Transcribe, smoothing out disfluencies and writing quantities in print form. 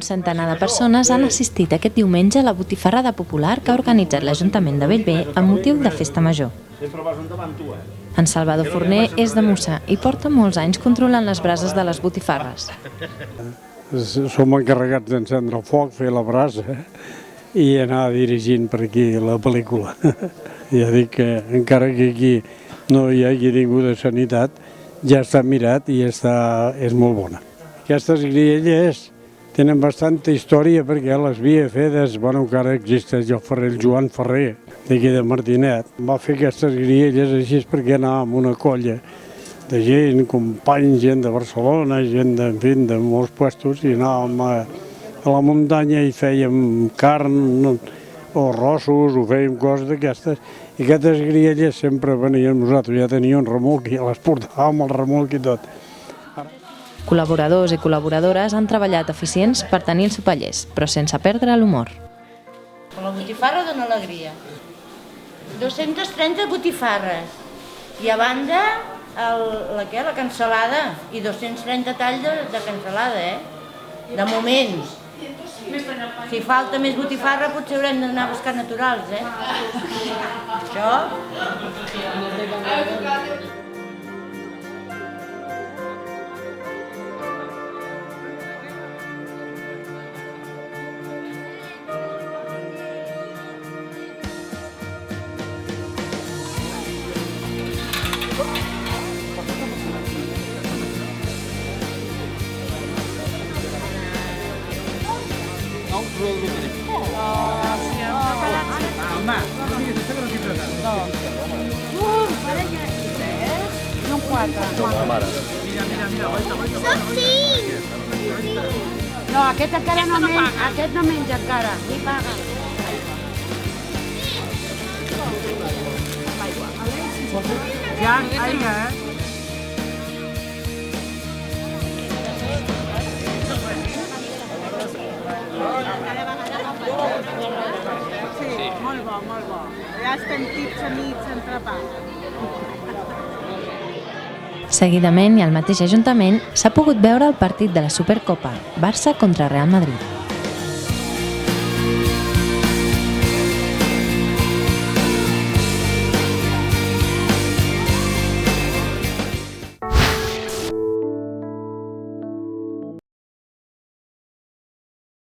centenar de persones han assistit aquest diumenge a la botifarrada popular que ha organitzat l'Ajuntament de Bellver amb motiu de Festa Major. En Salvador Forner és de Mussà i porta molts anys controlant les brases de les botifarres. Som encarregats d'encendre el foc, fer la brasa i anar dirigint per aquí la pel·lícula. Ja dic que encara que aquí no hi hagi ningú de sanitat, ja està mirat i és molt bona. Aquestes grielles tenen bastanta història perquè les havia fetes, encara existeix el Joan Ferrer, d'aquí de Martinet. Va fer aquestes grielles així perquè anàvem amb una colla de gent, companys, gent de Barcelona, gent de molts puestos, i anàvem a la muntanya i fèiem carn o rossos, o fèiem coses d'aquestes. I aquestes grielles sempre venien nosaltres, ja teníem un remolc i les portàvem al remolc i tot. Col·laboradors i col·laboradores han treballat eficients per tenir els sopallers, però sense perdre l'humor. La botifarra dona alegria. 230 botifarres i a banda la cansalada i 230 talls de cansalada, de moment. Si falta més botifarra potser haurem d'anar a buscar naturals, Això... Són 4. Són 5! No, aquest encara no menja, aquest no menja encara, ni paga. Ja, aigua, Sí, molt bo, molt bo. Ja estem tips amics entrepà. Seguidament i al mateix Ajuntament s'ha pogut veure el partit de la Supercopa, Barça contra Real Madrid.